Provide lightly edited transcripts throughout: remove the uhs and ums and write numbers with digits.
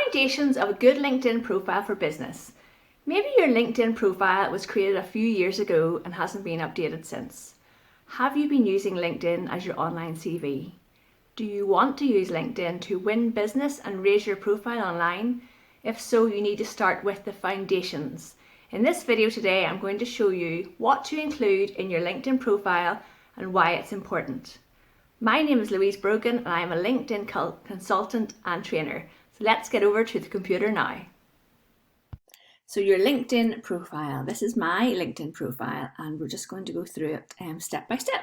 Foundations of a good LinkedIn profile for business. Maybe your LinkedIn profile was created a few years ago and hasn't been updated since. Have you been using LinkedIn as your online CV? Do you want to use LinkedIn to win business and raise your profile online? If so, you need to start with the foundations. In this video today, I'm going to show you what to include in your LinkedIn profile and why it's important. My name is Louise Brogan and I am a LinkedIn consultant and trainer. So let's get over to the computer now. So your LinkedIn profile, this is my LinkedIn profile and we're just going to go through it step by step.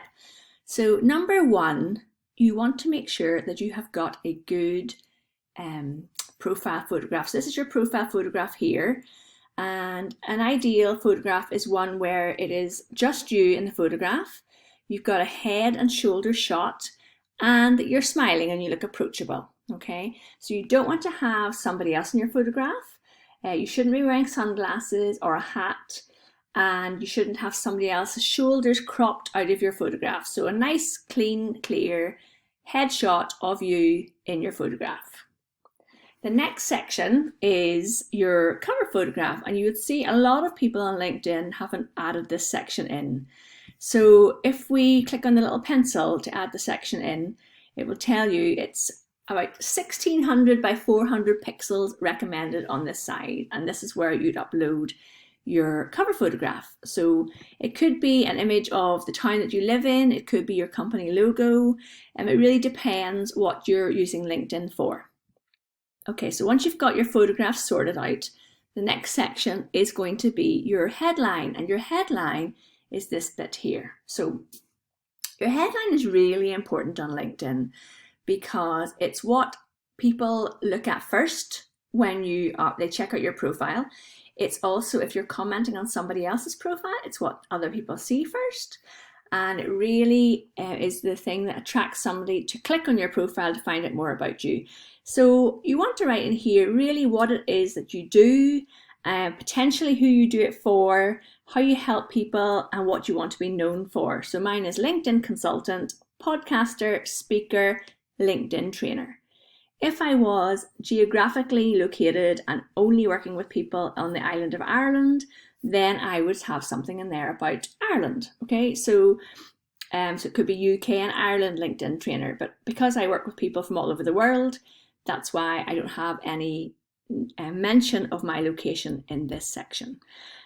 So number one, you want to make sure that you have got a good profile photograph. So this is your profile photograph here, and an ideal photograph is one where it is just you in the photograph. You've got a head and shoulder shot and you're smiling and you look approachable. Okay, so you don't want to have somebody else in your photograph. You shouldn't be wearing sunglasses or a hat, and you shouldn't have somebody else's shoulders cropped out of your photograph. So a nice, clean, clear headshot of you in your photograph. The next section is your cover photograph, and you would see a lot of people on LinkedIn haven't added this section in. So if we click on the little pencil to add the section in, it will tell you it's about 1600 by 400 pixels recommended on this side, and this is where you'd upload your cover photograph. So it could be an image of the town that you live in, it could be your company logo, and it really depends what you're using LinkedIn for. Okay, so once you've got your photograph sorted out, the next section is going to be your headline, and your headline is this bit here. So your headline is really important on LinkedIn because it's what people look at first when they check out your profile. It's also, if you're commenting on somebody else's profile, it's what other people see first. And it really is the thing that attracts somebody to click on your profile to find out more about you. So you want to write in here really what it is that you do, potentially who you do it for, how you help people, and what you want to be known for. So mine is LinkedIn consultant, podcaster, speaker, LinkedIn trainer. If I was geographically located and only working with people on the island of Ireland, then I would have something in there about Ireland. Okay, so it could be UK and Ireland LinkedIn trainer, but because I work with people from all over the world, that's why I don't have any mention of my location in this section.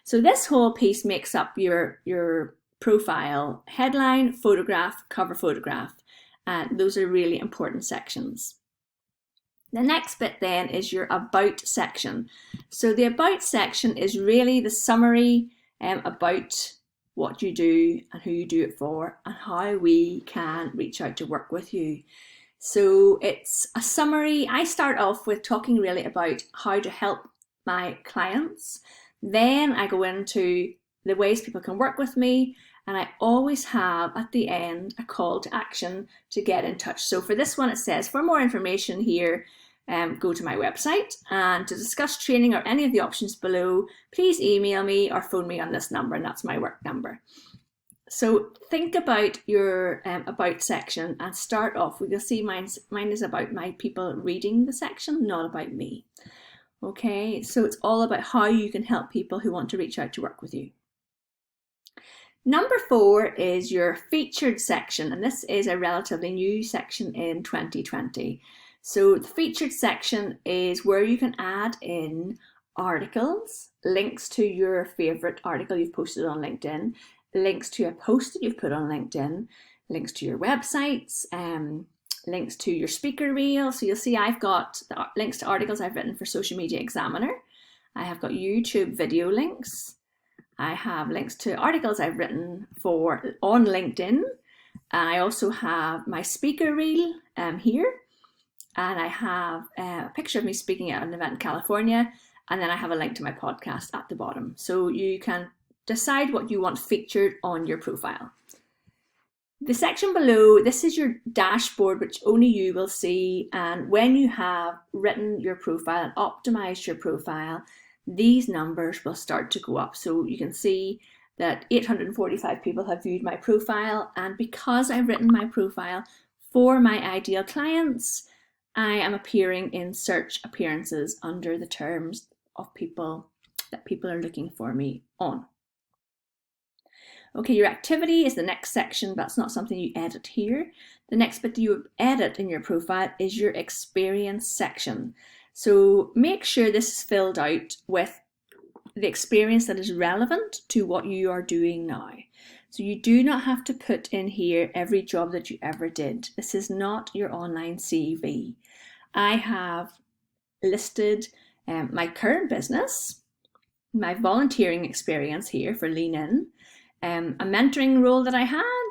So this whole piece makes up your profile: headline, photograph, cover photograph. And those are really important sections. The next bit then is your about section. So the about section is really the summary about what you do and who you do it for and how we can reach out to work with you. So it's a summary. I start off with talking really about how to help my clients. Then I go into the ways people can work with me. And I always have at the end a call to action to get in touch. So for this one, it says, for more information here, go to my website, and to discuss training or any of the options below, please email me or phone me on this number, and that's my work number. So think about your about section and start off. You'll see mine is about my people reading the section, not about me. Okay, so it's all about how you can help people who want to reach out to work with you. Number 4 is your featured section, and this is a relatively new section in 2020. So the featured section is where you can add in articles, links to your favorite article you've posted on LinkedIn, links to a post that you've put on LinkedIn, links to your websites, links to your speaker reel. So you'll see I've got the links to articles I've written for Social Media Examiner. I have got YouTube video links. I have links to articles I've written on LinkedIn. I also have my speaker reel here, and I have a picture of me speaking at an event in California, and then I have a link to my podcast at the bottom. So you can decide what you want featured on your profile. The section below, this is your dashboard, which only you will see, and when you have written your profile and optimized your profile, these numbers will start to go up. So you can see that 845 people have viewed my profile, and because I've written my profile for my ideal clients, I am appearing in search appearances under the terms of people that people are looking for me on. Okay, your activity is the next section, but it's not something you edit here. The next bit you edit in your profile is your experience section. So make sure this is filled out with the experience that is relevant to what you are doing now. So you do not have to put in here every job that you ever did. This is not your online CV. I have listed my current business, my volunteering experience here for Lean In, a mentoring role that I had,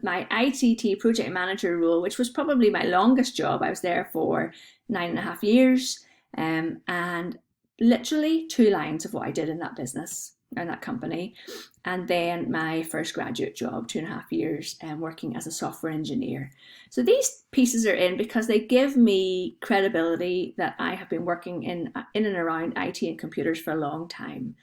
my ICT project manager role, which was probably my longest job. I was there for 9.5 years, and literally 2 lines of what I did in that business, in that company. And then my first graduate job, 2.5 years, working as a software engineer. So these pieces are in because they give me credibility that I have been working in and around IT and computers for a long time.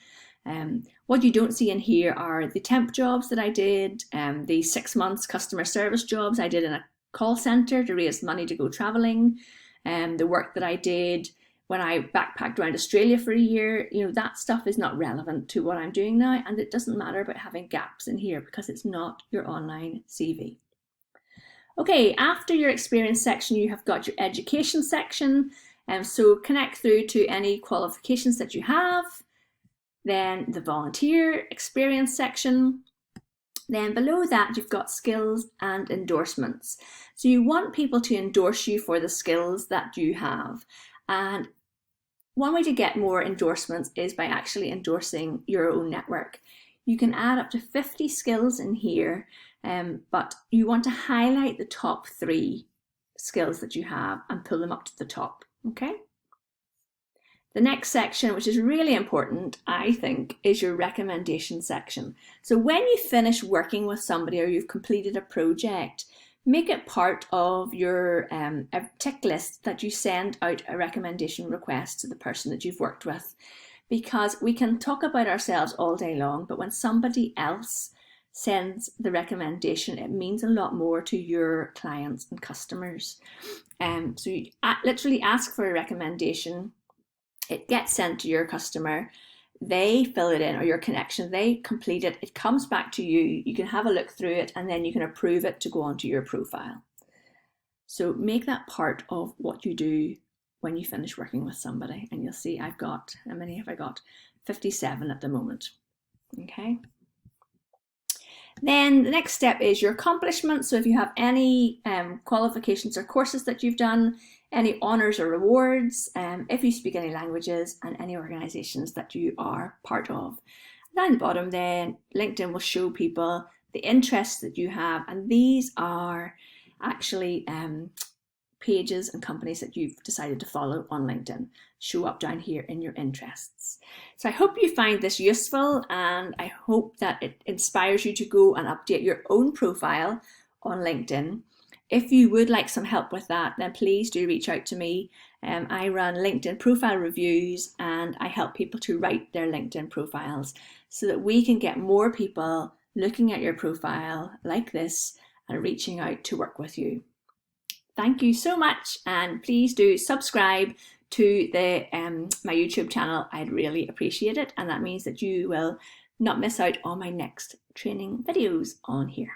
What you don't see in here are the temp jobs that I did, the 6 months customer service jobs I did in a call center to raise money to go traveling, the work that I did when I backpacked around Australia for a year. You know, that stuff is not relevant to what I'm doing now, and it doesn't matter about having gaps in here because it's not your online CV. Okay, after your experience section, you have got your education section, so connect through to any qualifications that you have. Then the volunteer experience section. Then below that, you've got skills and endorsements. So you want people to endorse you for the skills that you have. And one way to get more endorsements is by actually endorsing your own network. You can add up to 50 skills in here, but you want to highlight the top 3 skills that you have and pull them up to the top, okay? The next section, which is really important, I think, is your recommendation section. So when you finish working with somebody or you've completed a project, make it part of your tick list that you send out a recommendation request to the person that you've worked with. Because we can talk about ourselves all day long, but when somebody else sends the recommendation, it means a lot more to your clients and customers. So you literally ask for a recommendation. It gets sent to your customer, they fill it in, or your connection, they complete it, it comes back to you, you can have a look through it, and then you can approve it to go onto your profile. So make that part of what you do when you finish working with somebody, and you'll see I've got, how many have I got? 57 at the moment, okay? Then the next step is your accomplishments. So if you have any qualifications or courses that you've done, any honours or rewards, if you speak any languages, and any organisations that you are part of. Down the bottom then, LinkedIn will show people the interests that you have, and these are actually pages and companies that you've decided to follow on LinkedIn show up down here in your interests. So I hope you find this useful, and I hope that it inspires you to go and update your own profile on LinkedIn. If you would like some help with that, then please do reach out to me. I run LinkedIn profile reviews, and I help people to write their LinkedIn profiles so that we can get more people looking at your profile like this and reaching out to work with you. Thank you so much, and please do subscribe to my YouTube channel. I'd really appreciate it, and that means that you will not miss out on my next training videos on here.